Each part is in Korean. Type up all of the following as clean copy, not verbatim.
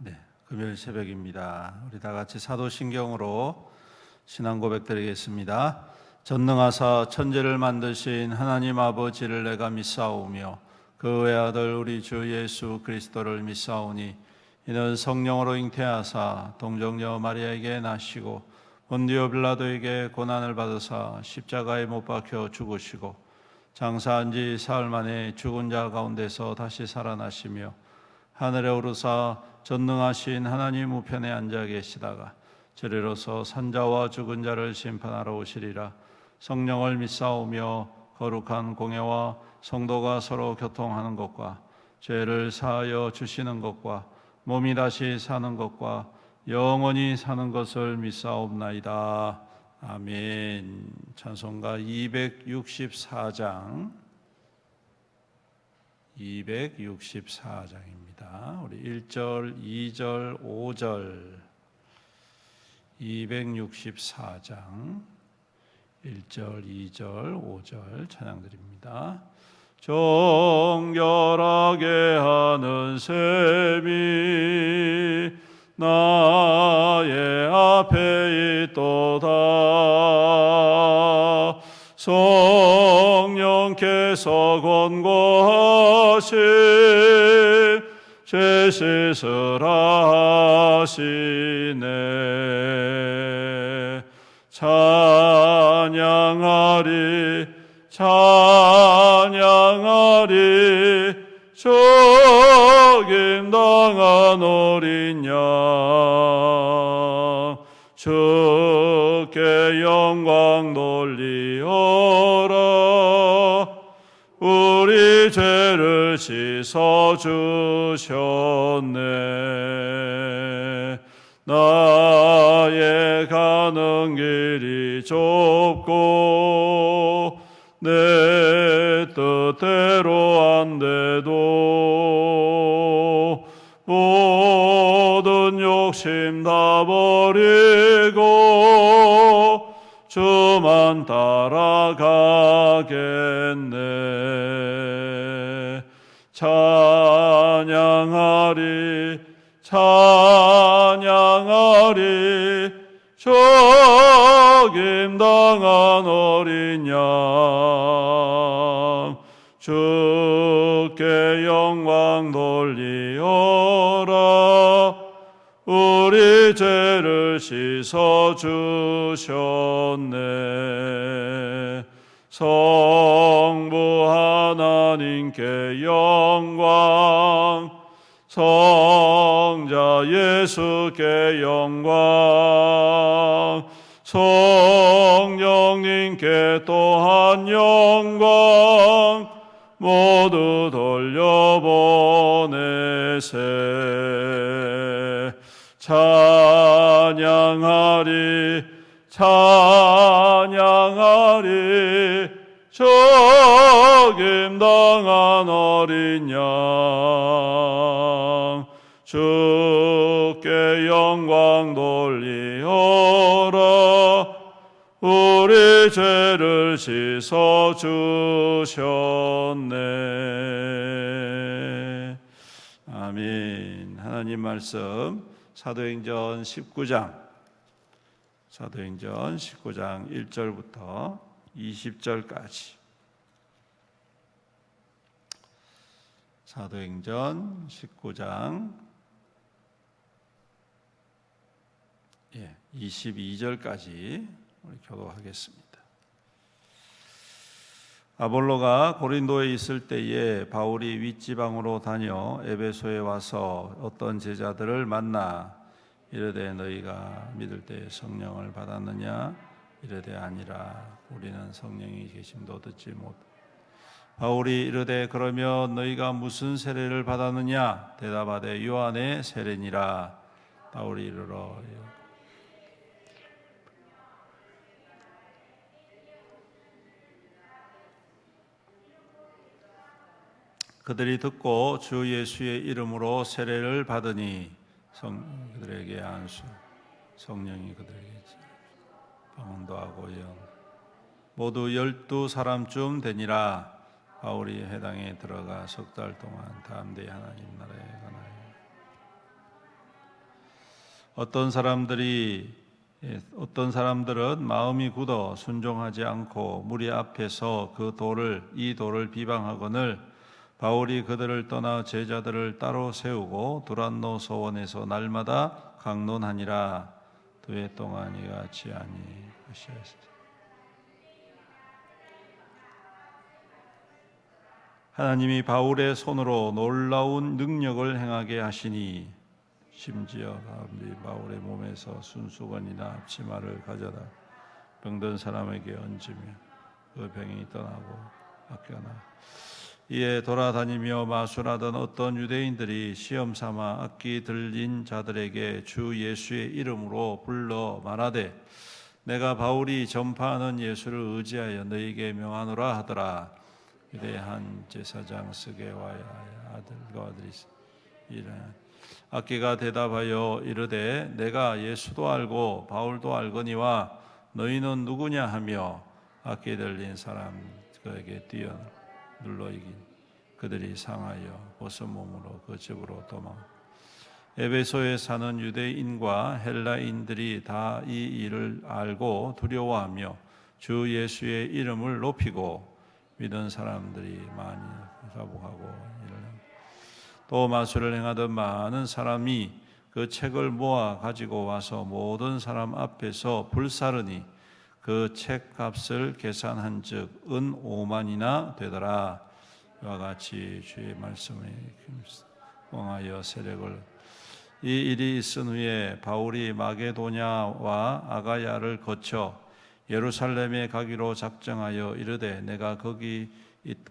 네, 금요일 새벽입니다. 우리 다 같이 사도신경으로 신앙 고백드리겠습니다. 전능하사 천지를 만드신 하나님 아버지를 내가 믿사오며 그 외아들 우리 주 예수 그리스도를 믿사오니 이는 성령으로 잉태하사 동정녀 마리아에게 나시고 본디오 빌라도에게 고난을 받으사 십자가에 못 박혀 죽으시고 장사한 지 사흘 만에 죽은 자 가운데서 다시 살아나시며 하늘에 오르사 전능하신 하나님 우편에 앉아 계시다가 저리로서 산자와 죽은 자를 심판하러 오시리라. 성령을 믿사오며 거룩한 공예와 성도가 서로 교통하는 것과 죄를 사하여 주시는 것과 몸이 다시 사는 것과 영원히 사는 것을 믿사옵나이다. 아멘. 찬송가 264장 264장입니다. 우리 1절, 2절, 5절 264장 1절, 2절, 5절 찬양드립니다. 정결하게 하는 셈이 나의 앞에 있도다. 성령께서 권고하신 죄 씻으라시네. 찬양하리 찬양하리 죽임당한 어린 양 주께 영광 돌리어라. 우리 죄를 씻어주셨네. 나의 가는 길이 좁고 내 뜻대로 안 돼도 모든 욕심 다 버리고 주만 따라가겠네. 찬양하리 찬양하리 죽임당한 어린 양 주께 영광 돌리어라. 우리 죄를 씻어주셨네. 성부 하나님께 영광 성자 예수께 영광 성령님께 또한 영광 모두 돌려보내세. 찬양하리 찬양하리 죽임당한 어린 양 주께 영광 돌리어라. 우리 죄를 씻어주셨네. 아멘. 하나님 말씀 사도행전 19장 1절부터 20절까지 사도행전 19장 22절까지 우리 교독하겠습니다. 아볼로가 고린도에 있을 때에 바울이 윗지방으로 다녀 에베소에 와서 어떤 제자들을 만나 이르되 너희가 믿을 때에 성령을 받았느냐? 이르되 아니라 우리는 성령이 계심도 듣지 못. 바울이 이르되 그러면 너희가 무슨 세례를 받았느냐? 대답하되 요한의 세례니라. 바울이 이르러 그들이 듣고 주 예수의 이름으로 세례를 받으니 그들에게 안수 성령이 그들에게 방언도 하고 영 모두 12사람쯤 되니라. 바울이 회당에 들어가 석 달 동안 담대히 하나님 나라에 관하여 어떤 사람들은 마음이 굳어 순종하지 않고 무리 앞에서 이 돌을 비방하거늘 바울이 그들을 떠나 제자들을 따로 세우고 두란노 소원에서 날마다 강론하니라. 2해 동안 이같이 하니 하나님이 바울의 손으로 놀라운 능력을 행하게 하시니 심지어 바울의 몸에서 순수건이나 앞치마를 가져다 병든 사람에게 얹으며 그 병이 떠나고 악겨나. 이에 돌아다니며 마술하던 어떤 유대인들이 시험 삼아 악기 들린 자들에게 주 예수의 이름으로 불러 말하되 내가 바울이 전파하는 예수를 의지하여 너희에게 명하노라 하더라. 이래 한 제사장 스게와의 아들과 아들이 악기가 대답하여 이르되 내가 예수도 알고 바울도 알거니와 너희는 누구냐 하며 악기 들린 사람 그에게 뛰어 눌러 이긴 그들이 상하여 벗은 몸으로 그 집으로 도망. 에베소에 사는 유대인과 헬라인들이 다 이 일을 알고 두려워하며 주 예수의 이름을 높이고 믿은 사람들이 많이 자복하고 또 마술을 행하던 많은 사람이 그 책을 모아 가지고 와서 모든 사람 앞에서 불사르니 그 책값을 계산한즉 은 5만이나 되더라. 이와 같이 주의 말씀을 봉하여 세력을. 이 일이 있은 후에 바울이 마게도냐와 아가야를 거쳐 예루살렘에 가기로 작정하여 이르되 내가 거기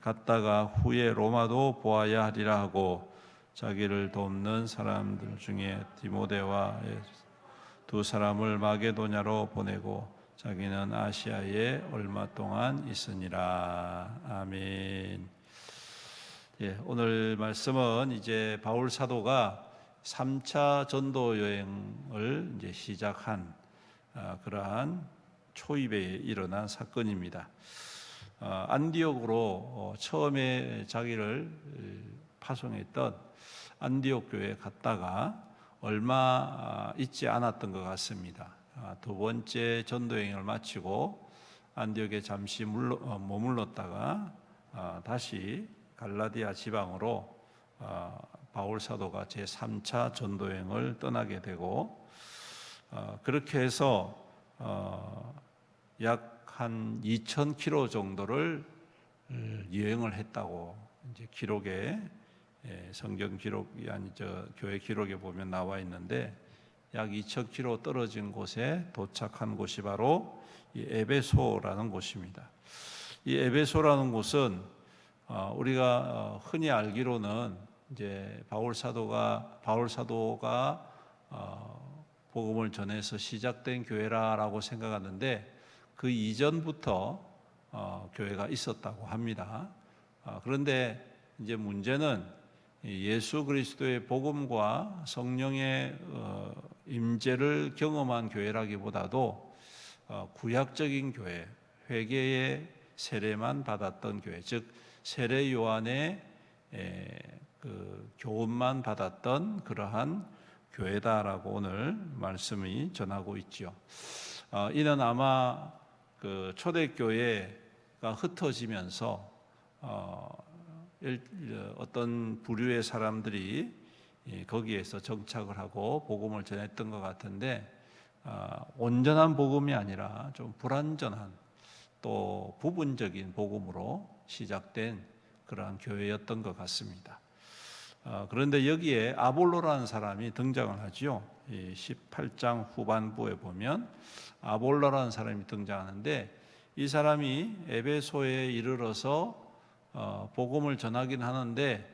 갔다가 후에 로마도 보아야 하리라 하고 자기를 돕는 사람들 중에 디모데와 두 사람을 마게도냐로 보내고 자기는 아시아에 얼마 동안 있으니라. 아멘. 오늘 말씀은 이제 바울 사도가 3차 전도 여행을 이제 시작한 그러한 초입에 일어난 사건입니다. 안디옥으로 처음에 자기를 파송했던 안디옥 교회에 갔다가 얼마 있지 않았던 것 같습니다. 두 번째 전도 여행을 마치고 안디옥에 잠시 머물렀다가 다시 갈라디아 지방으로 바울 사도가 제3차 전도 여행을 떠나게 되고 그렇게 해서 약 한 2,000km 정도를 여행을 했다고 이제 기록에 성경 기록이 아니죠 교회 기록에 보면 나와 있는데 약 2,000km 떨어진 곳에 도착한 곳이 바로 이 에베소라는 곳입니다. 이 에베소라는 곳은 우리가 흔히 알기로는 이제 바울 사도가 복음을 전해서 시작된 교회라고 생각하는데 그 이전부터 교회가 있었다고 합니다. 그런데 이제 문제는 예수 그리스도의 복음과 성령의 임재를 경험한 교회라기보다도 구약적인 교회, 회개의 세례만 받았던 교회, 즉 세례 요한의 그 교훈만 받았던 그러한 교회다라고 오늘 말씀이 전하고 있죠. 이는 아마 그 초대교회가 흩어지면서 어떤 부류의 사람들이 거기에서 정착을 하고 복음을 전했던 것 같은데 온전한 복음이 아니라 좀 불완전한 또 부분적인 복음으로 시작된 그러한 교회였던 것 같습니다. 그런데 여기에 아볼로라는 사람이 등장을 하죠. 18장 후반부에 보면 아볼로라는 사람이 등장하는데 이 사람이 에베소에 이르러서 복음을 전하긴 하는데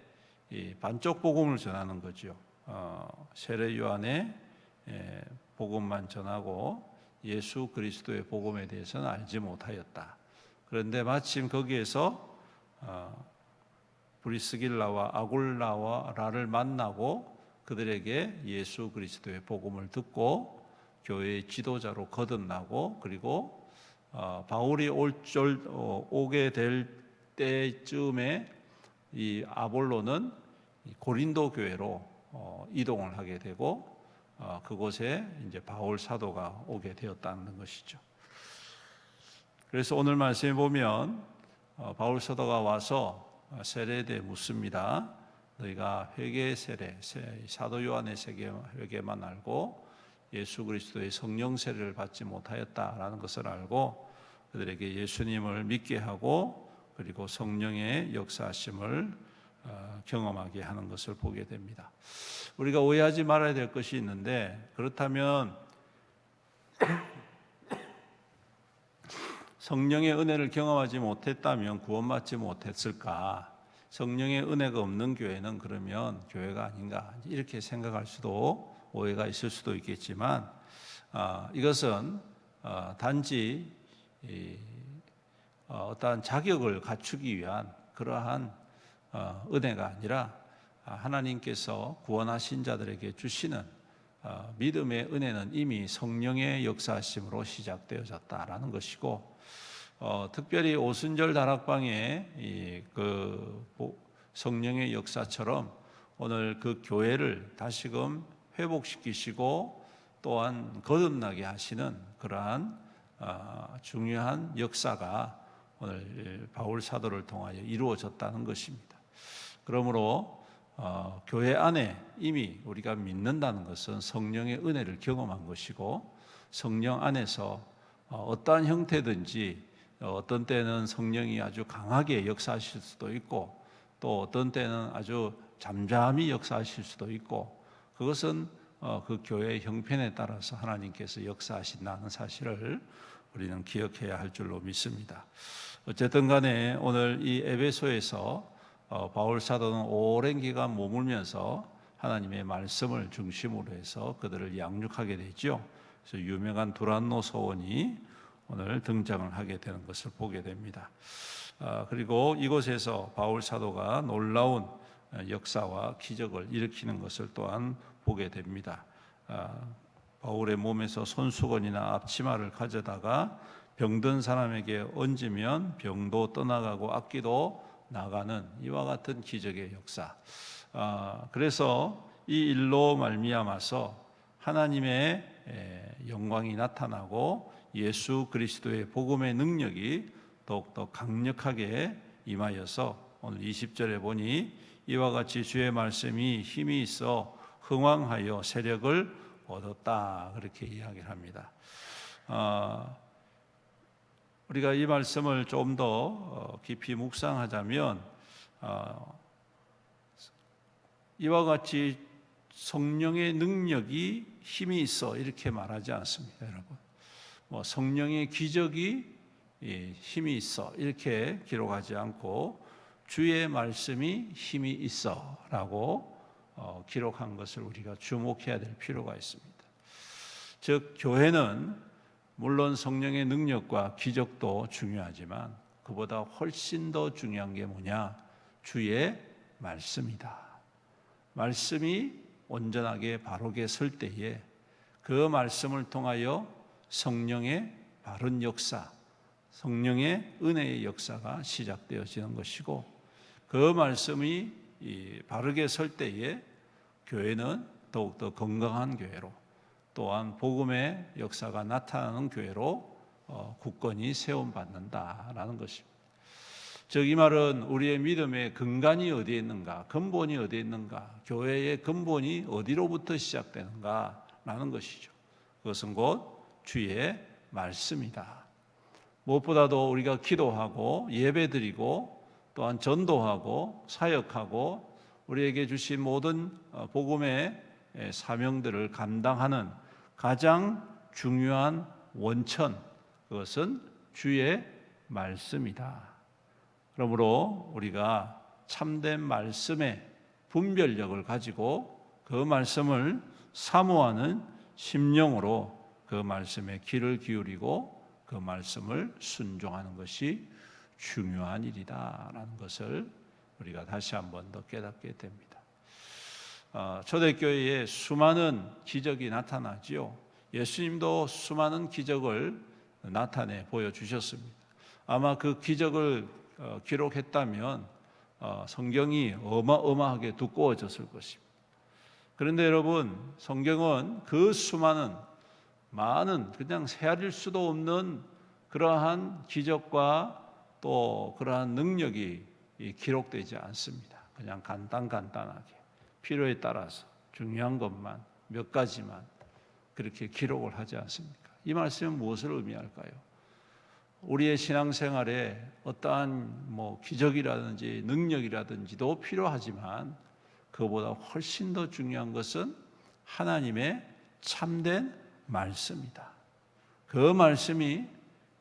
반쪽 복음을 전하는 거죠. 세례 요한의 복음만 전하고 예수 그리스도의 복음에 대해서는 알지 못하였다. 그런데 마침 거기에서 브리스길라와 아굴라를 만나고 그들에게 예수 그리스도의 복음을 듣고 교회의 지도자로 거듭나고 그리고 바울이 오게 될 때쯤에 이 아볼로는 고린도 교회로 이동을 하게 되고 그곳에 이제 바울 사도가 오게 되었다는 것이죠. 그래서 오늘 말씀에 보면 바울 사도가 와서 세례에 묻습니다. 너희가 회개의 세례, 사도 요한의 회개만 알고 예수 그리스도의 성령 세례를 받지 못하였다라는 것을 알고 그들에게 예수님을 믿게 하고 그리고 성령의 역사하심을 경험하게 하는 것을 보게 됩니다. 우리가 오해하지 말아야 될 것이 있는데, 그렇다면 성령의 은혜를 경험하지 못했다면 구원받지 못했을까? 성령의 은혜가 없는 교회는 그러면 교회가 아닌가? 이렇게 생각할 수도, 오해가 있을 수도 있겠지만, 이것은 단지 어떠한 자격을 갖추기 위한 그러한 은혜가 아니라 하나님께서 구원하신 자들에게 주시는 믿음의 은혜는 이미 성령의 역사하심으로 시작되어졌다라는 것이고, 특별히 오순절 다락방의 그 성령의 역사처럼 오늘 그 교회를 다시금 회복시키시고 또한 거듭나게 하시는 그러한 중요한 역사가 오늘 바울 사도를 통하여 이루어졌다는 것입니다. 그러므로 교회 안에 이미 우리가 믿는다는 것은 성령의 은혜를 경험한 것이고, 성령 안에서 어떠한 형태든지 어떤 때는 성령이 아주 강하게 역사하실 수도 있고 또 어떤 때는 아주 잠잠히 역사하실 수도 있고, 그것은 그 교회의 형편에 따라서 하나님께서 역사하신다는 사실을 우리는 기억해야 할 줄로 믿습니다. 어쨌든 간에 오늘 이 에베소에서 바울 사도는 오랜 기간 머물면서 하나님의 말씀을 중심으로 해서 그들을 양육하게 되죠. 그래서 유명한 두란노 서원이 오늘 등장을 하게 되는 것을 보게 됩니다. 그리고 이곳에서 바울 사도가 놀라운 역사와 기적을 일으키는 것을 또한 보게 됩니다. 바울의 몸에서 손수건이나 앞치마를 가져다가 병든 사람에게 얹으면 병도 떠나가고 악기도 나가는 이와 같은 기적의 역사. 그래서 이 일로 말미암아서 하나님의 영광이 나타나고 예수 그리스도의 복음의 능력이 더욱더 강력하게 임하여서 오늘 20절에 보니 이와 같이 주의 말씀이 힘이 있어 흥왕하여 세력을 얻었다, 그렇게 이야기를 합니다. 우리가 이 말씀을 좀 더 깊이 묵상하자면 이와 같이 성령의 능력이 힘이 있어 이렇게 말하지 않습니다, 여러분. 성령의 기적이 힘이 있어 이렇게 기록하지 않고 주의 말씀이 힘이 있어라고 기록한 것을 우리가 주목해야 될 필요가 있습니다. 즉 교회는 물론 성령의 능력과 기적도 중요하지만 그보다 훨씬 더 중요한 게 뭐냐? 주의 말씀이다. 말씀이 온전하게 바르게 설 때에 그 말씀을 통하여 성령의 바른 역사, 성령의 은혜의 역사가 시작되어지는 것이고, 그 말씀이 바르게 설 때에 교회는 더욱더 건강한 교회로, 또한 복음의 역사가 나타나는 교회로 굳건히 세움받는다라는 것입니다. 즉 이 말은 우리의 믿음의 근간이 어디에 있는가, 근본이 어디에 있는가, 교회의 근본이 어디로부터 시작되는가라는 것이죠. 그것은 곧 주의 말씀이다. 무엇보다도 우리가 기도하고 예배드리고 또한 전도하고 사역하고 우리에게 주신 모든 복음의 사명들을 감당하는 가장 중요한 원천, 그것은 주의 말씀이다. 그러므로 우리가 참된 말씀의 분별력을 가지고 그 말씀을 사모하는 심령으로 그 말씀에 귀를 기울이고 그 말씀을 순종하는 것이 중요한 일이다라는 것을 우리가 다시 한 번 더 깨닫게 됩니다. 초대교회에 수많은 기적이 나타나지요. 예수님도 수많은 기적을 나타내 보여주셨습니다. 아마 그 기적을 기록했다면 성경이 어마어마하게 두꺼워졌을 것입니다. 그런데 여러분, 성경은 그 수많은 많은 그냥 헤아릴 수도 없는 그러한 기적과 또 그러한 능력이 기록되지 않습니다. 그냥 간단하게 필요에 따라서 중요한 것만 몇 가지만 그렇게 기록을 하지 않습니까? 이 말씀은 무엇을 의미할까요? 우리의 신앙생활에 어떠한 기적이라든지 능력이라든지도 필요하지만 그보다 훨씬 더 중요한 것은 하나님의 참된 말씀이다. 그 말씀이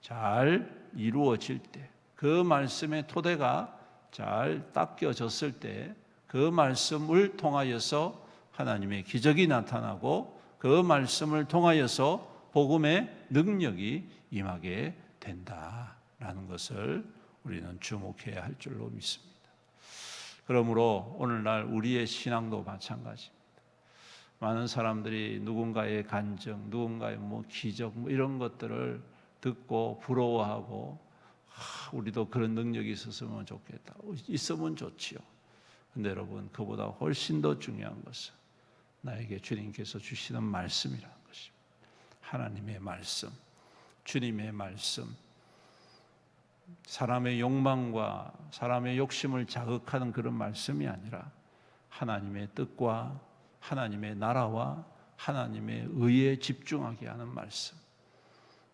잘 이루어질 때, 그 말씀의 토대가 잘 닦여졌을 때 그 말씀을 통하여서 하나님의 기적이 나타나고 그 말씀을 통하여서 복음의 능력이 임하게 된다라는 것을 우리는 주목해야 할 줄로 믿습니다. 그러므로 오늘날 우리의 신앙도 마찬가지입니다. 많은 사람들이 누군가의 간증, 누군가의 기적 이런 것들을 듣고 부러워하고 우리도 그런 능력이 있었으면 좋겠다. 있으면 좋지요. 근데 여러분, 그보다 훨씬 더 중요한 것은 나에게 주님께서 주시는 말씀이라는 것입니다. 하나님의 말씀, 주님의 말씀, 사람의 욕망과 사람의 욕심을 자극하는 그런 말씀이 아니라 하나님의 뜻과 하나님의 나라와 하나님의 의에 집중하게 하는 말씀.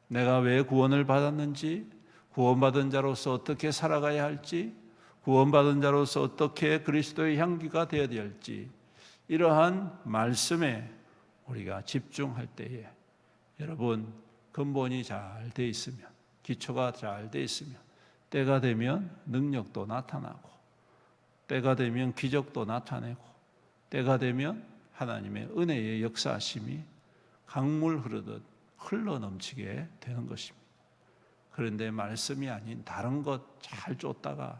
내가 왜 구원을 받았는지, 구원받은 자로서 어떻게 살아가야 할지, 구원받은 자로서 어떻게 그리스도의 향기가 되어야 할지, 이러한 말씀에 우리가 집중할 때에 여러분, 근본이 잘 돼 있으면, 기초가 잘 돼 있으면 때가 되면 능력도 나타나고, 때가 되면 기적도 나타내고, 때가 되면 하나님의 은혜의 역사하심이 강물 흐르듯 흘러넘치게 되는 것입니다. 그런데 말씀이 아닌 다른 것 잘 쫓다가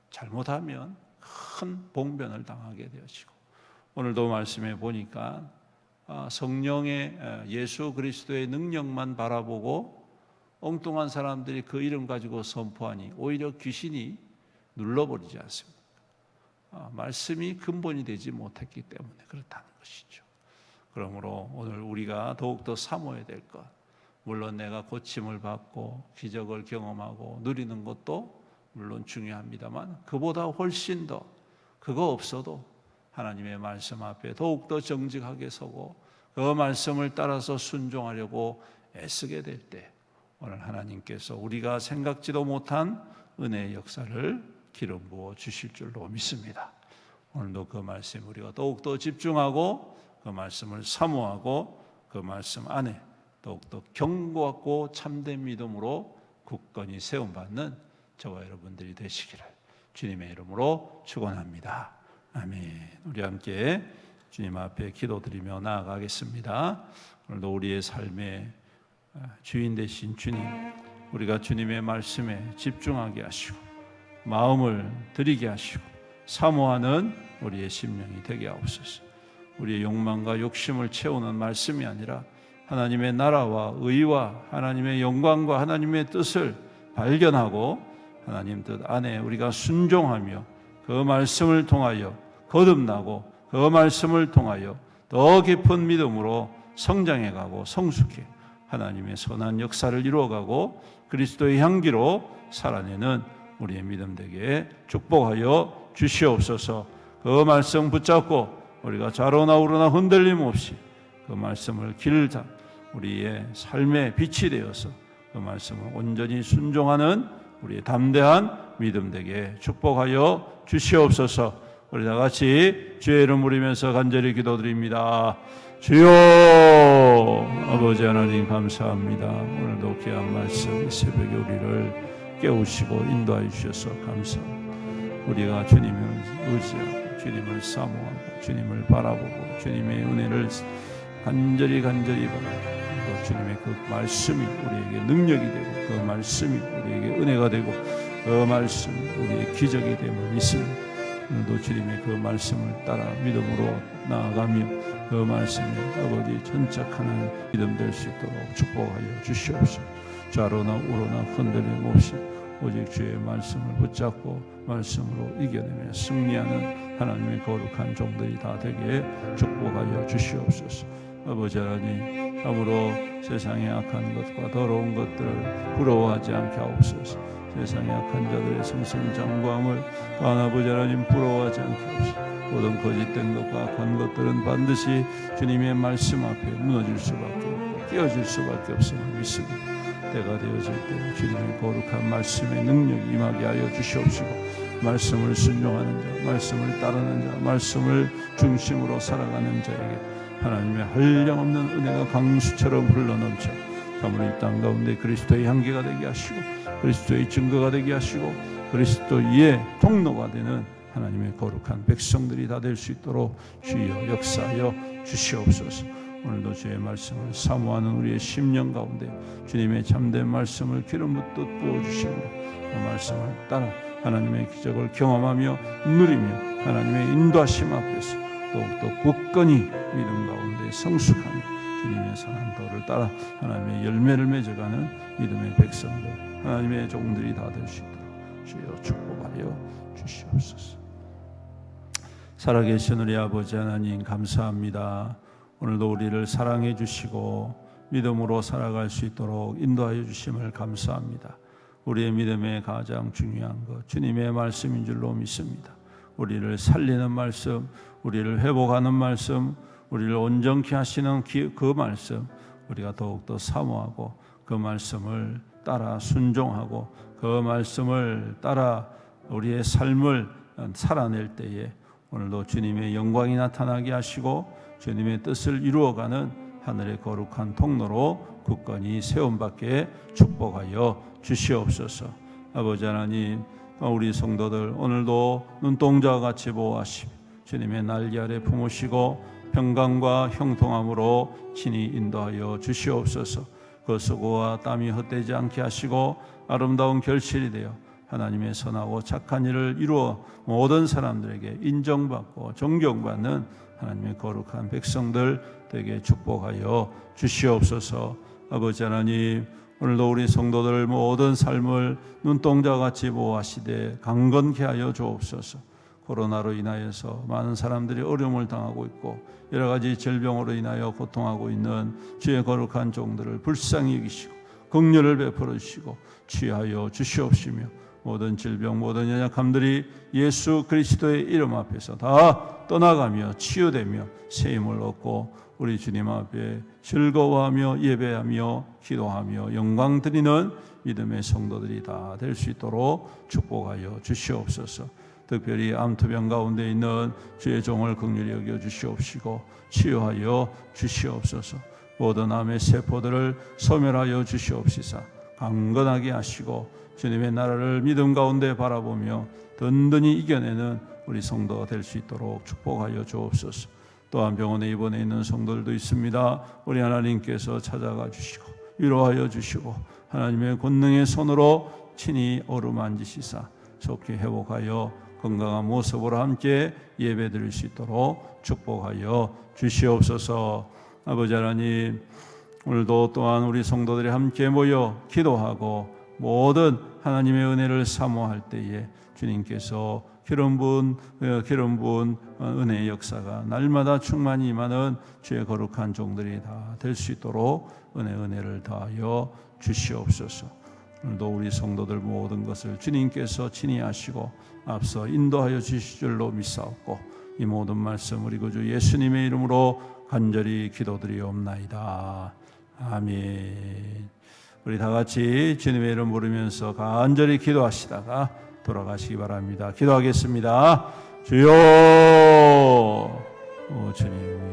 잘못하면 큰 봉변을 당하게 되어지고, 오늘도 말씀해 보니까 성령의 예수 그리스도의 능력만 바라보고 엉뚱한 사람들이 그 이름 가지고 선포하니 오히려 귀신이 눌러버리지 않습니까? 말씀이 근본이 되지 못했기 때문에 그렇다는 것이죠. 그러므로 오늘 우리가 더욱더 사모해야 될 것, 물론 내가 고침을 받고 기적을 경험하고 누리는 것도 물론 중요합니다만 그보다 훨씬 더, 그거 없어도 하나님의 말씀 앞에 더욱더 정직하게 서고 그 말씀을 따라서 순종하려고 애쓰게 될 때 오늘 하나님께서 우리가 생각지도 못한 은혜의 역사를 기름 부어 주실 줄로 믿습니다. 오늘도 그 말씀 우리가 더욱더 집중하고 그 말씀을 사모하고 그 말씀 안에 더욱더 견고하고 참된 믿음으로 굳건히 세움받는 저와 여러분들이 되시기를 주님의 이름으로 축원합니다. 아멘. 우리 함께 주님 앞에 기도드리며 나아가겠습니다. 오늘도 우리의 삶의 주인 되신 주님, 우리가 주님의 말씀에 집중하게 하시고 마음을 드리게 하시고 사모하는 우리의 심령이 되게 하옵소서. 우리의 욕망과 욕심을 채우는 말씀이 아니라 하나님의 나라와 의와 하나님의 영광과 하나님의 뜻을 발견하고 하나님 뜻 안에 우리가 순종하며 그 말씀을 통하여 거듭나고 그 말씀을 통하여 더 깊은 믿음으로 성장해가고 성숙해 하나님의 선한 역사를 이루어가고 그리스도의 향기로 살아내는 우리의 믿음 되게 축복하여 주시옵소서. 그 말씀 붙잡고 우리가 좌로나 우로나 흔들림 없이 그 말씀을 길다 우리의 삶의 빛이 되어서 그 말씀을 온전히 순종하는 우리의 담대한 믿음 되게 축복하여 주시옵소서. 우리 다 같이 주의 이름 부르면서 간절히 기도드립니다. 주여, 아버지 하나님 감사합니다. 오늘도 귀한 말씀 이 새벽에 우리를 깨우시고 인도하여 주셔서 감사합니다. 우리가 주님을 의지하고 주님을 사모하고 주님을 바라보고 주님의 은혜를 간절히 바라보고 또 주님의 그 말씀이 우리에게 능력이 되고 그 말씀이 우리에게 은혜가 되고 그 말씀이 우리의 기적이 됨을 믿습니다. 오늘도 주님의 그 말씀을 따라 믿음으로 나아가며 그 말씀에 아버지 전착하는 믿음 될 수 있도록 축복하여 주시옵소서. 좌로나 우로나 흔들림 없이 오직 주의 말씀을 붙잡고 말씀으로 이겨내며 승리하는 하나님의 거룩한 종들이 다 되게 축복하여 주시옵소서. 아버지 하나님, 참으로 세상의 악한 것과 더러운 것들을 부러워하지 않게 하옵소서. 세상의 악한 자들의 승승장구함을 또한 아버지 하나님 부러워하지 않게 하옵소서. 모든 거짓된 것과 악한 것들은 반드시 주님의 말씀 앞에 무너질 수밖에 없고 깨어질 수밖에 없음을 믿습니다. 때가 되어질 때 주님의 거룩한 말씀의 능력이 임하게 하여 주시옵시고, 말씀을 순종하는 자, 말씀을 따르는 자, 말씀을 중심으로 살아가는 자에게 하나님의 한량없는 은혜가 강수처럼 흘러넘쳐 참으로 이 땅 가운데 그리스도의 향기가 되게 하시고 그리스도의 증거가 되게 하시고 그리스도의 통로가 되는 하나님의 거룩한 백성들이 다 될 수 있도록 주여 역사하여 주시옵소서. 오늘도 주의 말씀을 사모하는 우리의 심령 가운데 주님의 참된 말씀을 기름 붓듯 부어주심으로 그 말씀을 따라 하나님의 기적을 경험하며 누리며 하나님의 인도하심 앞에서 더욱더 굳건히 믿음 가운데 성숙하며 주님의 선한 도를 따라 하나님의 열매를 맺어가는 믿음의 백성들, 하나님의 종들이 다 될 수 있도록 주여 축복하여 주시옵소서. 살아계신 우리 아버지 하나님 감사합니다. 오늘도 우리를 사랑해 주시고 믿음으로 살아갈 수 있도록 인도하여 주심을 감사합니다. 우리의 믿음의 가장 중요한 것 주님의 말씀인 줄로 믿습니다. 우리를 살리는 말씀, 우리를 회복하는 말씀, 우리를 온전케 하시는 그 말씀, 우리가 더욱더 사모하고 그 말씀을 따라 순종하고 그 말씀을 따라 우리의 삶을 살아낼 때에 오늘도 주님의 영광이 나타나게 하시고 주님의 뜻을 이루어가는 하늘의 거룩한 통로로 굳건히 세움받게 축복하여 주시옵소서. 아버지 하나님, 우리 성도들 오늘도 눈동자와 같이 보호하시며 주님의 날개 아래 품으시고 평강과 형통함으로 친히 인도하여 주시옵소서. 그 수고와 땀이 헛되지 않게 하시고 아름다운 결실이 되어 하나님의 선하고 착한 일을 이루어 모든 사람들에게 인정받고 존경받는 하나님의 거룩한 백성들 되게 축복하여 주시옵소서. 아버지 하나님, 오늘도 우리 성도들 모든 삶을 눈동자와 같이 보호하시되 강건케 하여 주옵소서. 코로나로 인하여서 많은 사람들이 어려움을 당하고 있고 여러 가지 질병으로 인하여 고통하고 있는 주의 거룩한 종들을 불쌍히 여기시고 긍휼을 베풀어 주시고 치유하여 주시옵시며 모든 질병 모든 연약함들이 예수 그리스도의 이름 앞에서 다 떠나가며 치유되며 새 힘을 얻고 우리 주님 앞에 즐거워하며 예배하며 기도하며 영광 드리는 믿음의 성도들이 다 될 수 있도록 축복하여 주시옵소서. 특별히 암투병 가운데 있는 주의 종을 긍휼히 여겨 주시옵시고 치유하여 주시옵소서. 모든 암의 세포들을 소멸하여 주시옵시사 강건하게 하시고 주님의 나라를 믿음 가운데 바라보며 든든히 이겨내는 우리 성도가 될 수 있도록 축복하여 주옵소서. 또한 병원에 입원해 있는 성도들도 있습니다. 우리 하나님께서 찾아가 주시고 위로하여 주시고 하나님의 권능의 손으로 친히 어루만지시사 좋게 회복하여 건강한 모습으로 함께 예배드릴 수 있도록 축복하여 주시옵소서. 아버지 하나님, 오늘도 또한 우리 성도들이 함께 모여 기도하고 모든 하나님의 은혜를 사모할 때에 주님께서 기름 부은 은혜의 역사가 날마다 충만히 임하는 주의 거룩한 종들이 다 될 수 있도록 은혜를 더하여 주시옵소서. 오늘도 우리 성도들 모든 것을 주님께서 친히 하시고 앞서 인도하여 주실 줄로 믿사옵고 이 모든 말씀 우리 구주 예수님의 이름으로 간절히 기도드리옵나이다. 아멘. 우리 다 같이 주님의 이름 부르면서 간절히 기도하시다가 돌아가시기 바랍니다. 기도하겠습니다. 주여, 주님.